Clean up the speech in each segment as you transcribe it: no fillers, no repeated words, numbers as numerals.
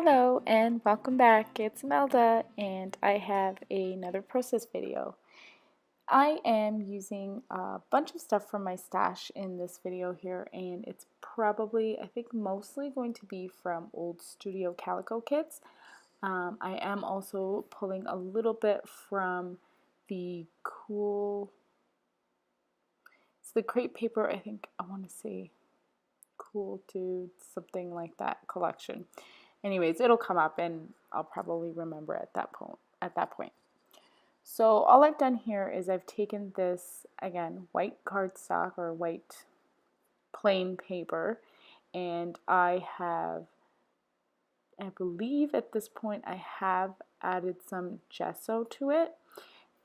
Hello and welcome back. It's Melda and I have another process video. I am using a bunch of stuff from my stash in this video here, and it's probably, I think, mostly going to be from old Studio Calico kits. I am also pulling a little bit from the it's the crepe paper, I think I want to say Cool Dude, something like that collection. Anyways, it'll come up and I'll probably remember at that point. So all I've done here is I've taken this, again, white cardstock or white plain paper, and I believe at this point I have added some gesso to it,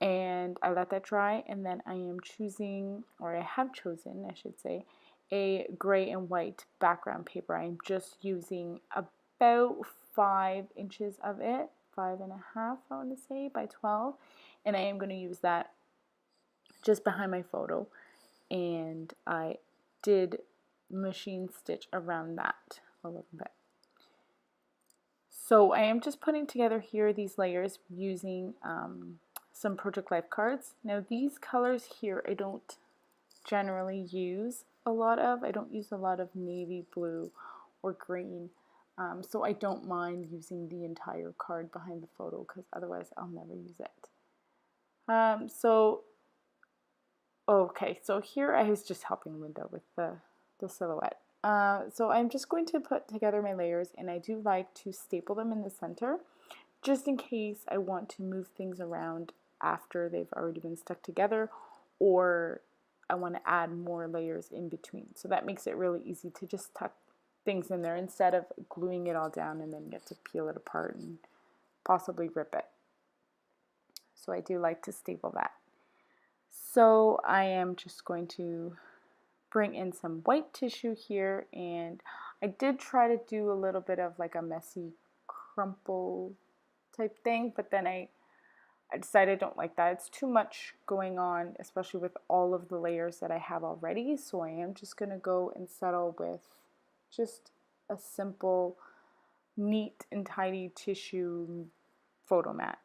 and I let that dry, and then I am choosing, or I have chosen, I should say, a gray and white background paper. I'm just using about 5 inches of it, 5.5 I want to say by 12, and I am going to use that just behind my photo, and I did machine stitch around that a little bit. So I am just putting together here these layers using some Project Life cards. Now these colors here I don't generally use a lot of. I don't use a lot of navy blue or green, so I don't mind using the entire card behind the photo because otherwise I'll never use it. So here I was just helping Linda with the silhouette. So I'm just going to put together my layers, and I do like to staple them in the center just in case I want to move things around after they've already been stuck together, or I want to add more layers in between. So that makes it really easy to just tuck things in there instead of gluing it all down and then get to peel it apart and possibly rip it. So I do like to staple that. So I am just going to bring in some white tissue here, and I did try to do a little bit of like a messy crumple type thing, but then I decided I don't like that. It's too much going on, especially with all of the layers that I have already. So I am just going to go and settle with just a simple, neat and tidy tissue photo mat.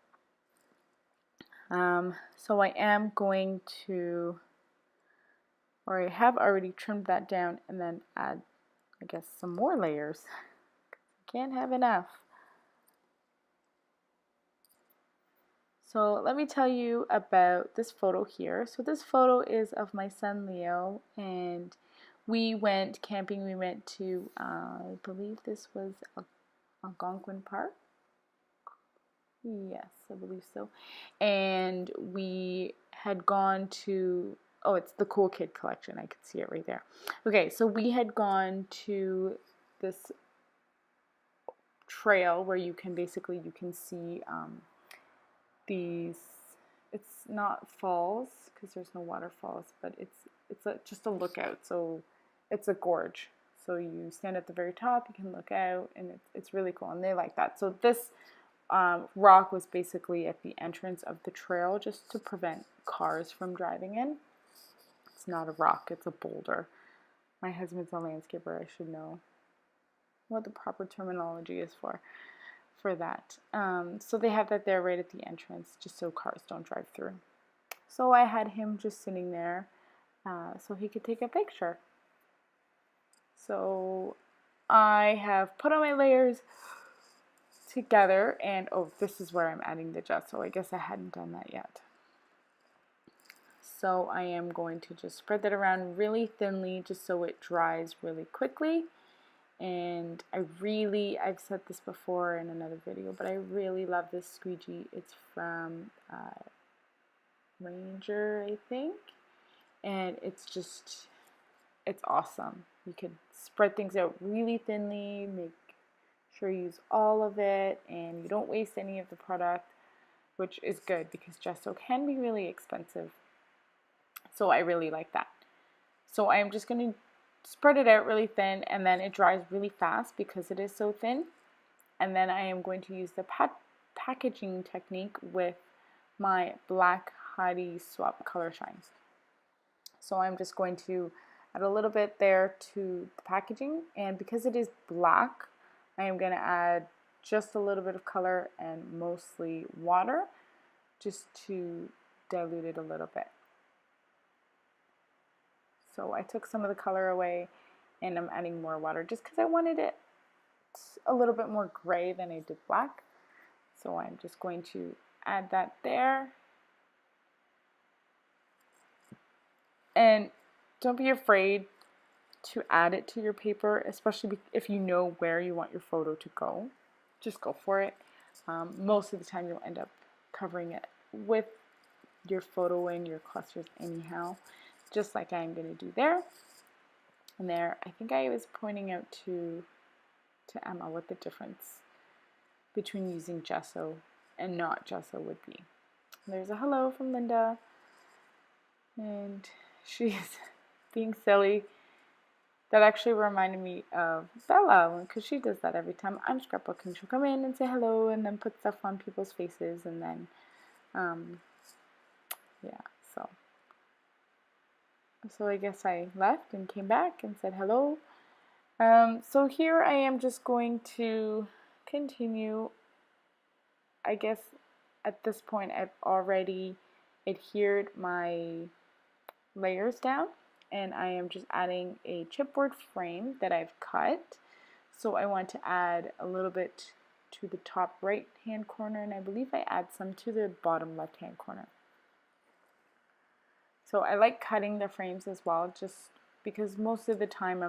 So I am going to, or I have already trimmed that down, and then add, I guess, some more layers. Can't have enough. So let me tell you about this photo here. So this photo is of my son Leo, and we went camping. We went to, I believe this was Algonquin Park. Yes, I believe so. And we had gone to, oh, it's the Cool Kid collection. I could see it right there. Okay, so we had gone to this trail where you can see these, it's not falls because there's no waterfalls, but it's just a lookout. So it's a gorge. So you stand at the very top, you can look out, and it's really cool, and they like that. So this rock was basically at the entrance of the trail just to prevent cars from driving in. It's not a rock, it's a boulder. My husband's a landscaper, I should know what the proper terminology is for that. So they have that there right at the entrance just so cars don't drive through. So I had him just sitting there so he could take a picture. So I have put on my layers together, and oh, this is where I'm adding the gesso. I guess I hadn't done that yet. So I am going to just spread that around really thinly just so it dries really quickly. And I've said this before in another video, but I really love this squeegee. It's from Ranger, I think, and it's awesome. You can spread things out really thinly, make sure you use all of it, and you don't waste any of the product, which is good because gesso can be really expensive. So I really like that. So I'm just going to spread it out really thin, and then it dries really fast because it is so thin. And then I am going to use the packaging technique with my black Heidi Swap Color Shines. So I'm just going to add a little bit there to the packaging, and because it is black, I am going to add just a little bit of color and mostly water, just to dilute it a little bit. So I took some of the color away and I'm adding more water just because I wanted it a little bit more gray than I did black. So I'm just going to add that there. And don't be afraid to add it to your paper, especially if you know where you want your photo to go. Just go for it. Most of the time you'll end up covering it with your photo in your clusters anyhow, just like I'm going to do there. And there, I think I was pointing out to Emma what the difference between using gesso and not gesso would be. There's a hello from Linda, and she's being silly. That actually reminded me of Bella, because she does that every time I'm scrapbooking. She'll come in and say hello and then put stuff on people's faces, and then yeah, so I guess I left and came back and said hello. So here I am just going to continue. I guess at this point I've already adhered my layers down, and I am just adding a chipboard frame that I've cut. So I want to add a little bit to the top right hand corner, and I believe I add some to the bottom left hand corner. So I like cutting the frames as well, just because most of the time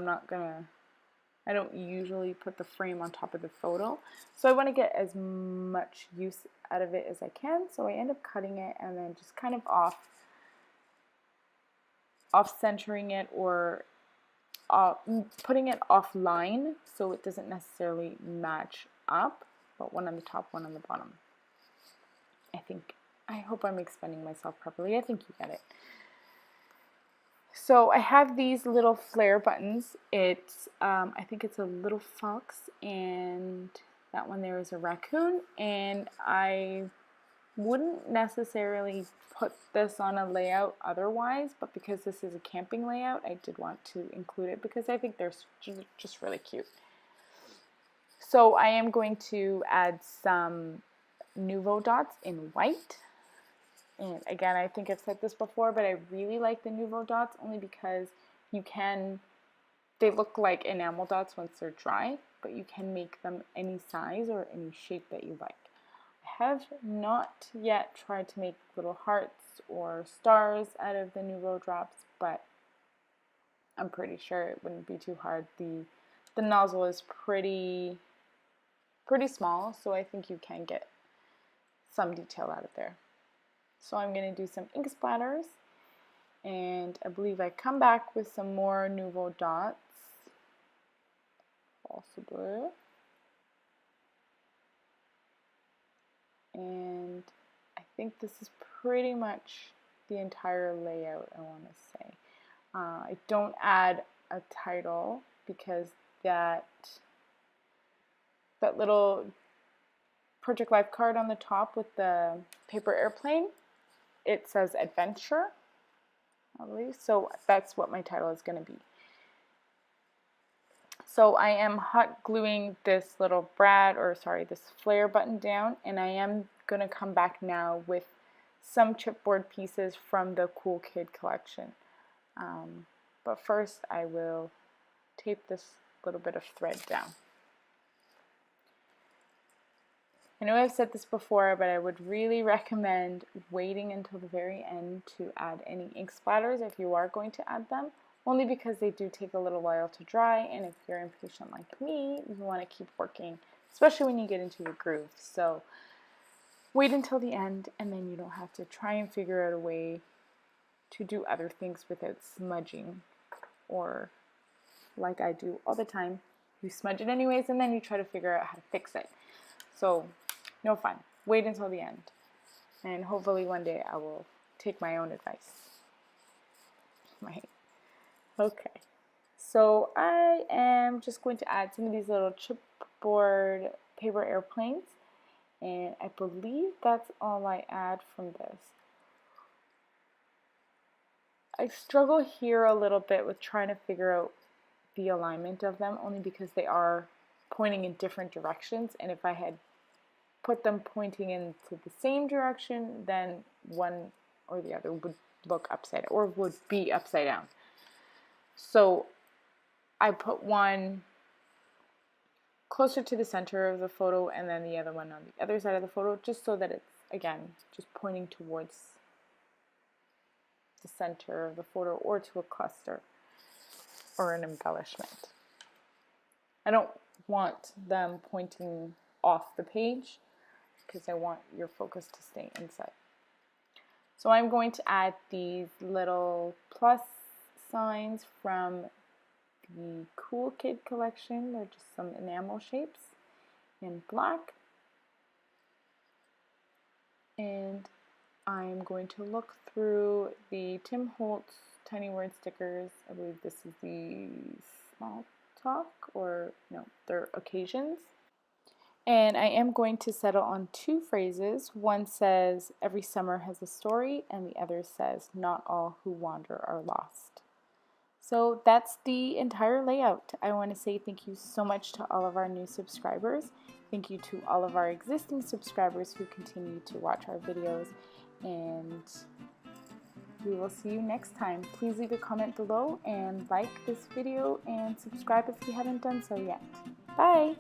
I don't usually put the frame on top of the photo. So I want to get as much use out of it as I can. So I end up cutting it and then just kind of off centering it, or putting it offline so it doesn't necessarily match up, but one on the top, one on the bottom. I hope I'm explaining myself properly. I think you get it. So I have these little flare buttons. It's I think it's a little fox, and that one there is a raccoon, and I wouldn't necessarily put this on a layout otherwise, but because this is a camping layout, I did want to include it because I think they're just really cute. So I am going to add some Nouveau dots in white. And again, I think I've said this before, but I really like the Nouveau dots only because they look like enamel dots once they're dry, but you can make them any size or any shape that you like. I have not yet tried to make little hearts or stars out of the Nouveau drops, but I'm pretty sure it wouldn't be too hard. The nozzle is pretty small, so I think you can get some detail out of there. So I'm going to do some ink splatters, and I believe I come back with some more Nouveau dots, possibly. And I think this is pretty much the entire layout, I want to say. I don't add a title because that little Project Life card on the top with the paper airplane, it says adventure, I believe. So that's what my title is going to be. So I am hot gluing this little this flare button down, and I am going to come back now with some chipboard pieces from the Cool Kid collection. But first I will tape this little bit of thread down. I know I've said this before, but I would really recommend waiting until the very end to add any ink splatters if you are going to add them, only because they do take a little while to dry, and if you're impatient like me, you want to keep working, especially when you get into a groove. So wait until the end, and then you don't have to try and figure out a way to do other things without smudging, or like I do all the time, you smudge it anyways, and then you try to figure out how to fix it. So no fun. Wait until the end, and hopefully one day I will take my own advice. Right. Okay. So I am just going to add some of these little chipboard paper airplanes, and I believe that's all I add from this. I struggle here a little bit with trying to figure out the alignment of them, only because they are pointing in different directions, and if I had put them pointing into the same direction, then one or the other would look upside down, or would be upside down. So I put one closer to the center of the photo and then the other one on the other side of the photo, just so that it's, again, just pointing towards the center of the photo or to a cluster or an embellishment. I don't want them pointing off the page because I want your focus to stay inside. So I'm going to add these little plus signs from the Cool Kid collection. They're just some enamel shapes in black. And I'm going to look through the Tim Holtz Tiny Word stickers. I believe this is the Small Talk, or no, they're occasions. And I am going to settle on two phrases. One says, "Every summer has a story," and the other says, "Not all who wander are lost." So that's the entire layout. I want to say thank you so much to all of our new subscribers. Thank you to all of our existing subscribers who continue to watch our videos, and we will see you next time. Please leave a comment below and like this video and subscribe if you haven't done so yet. Bye!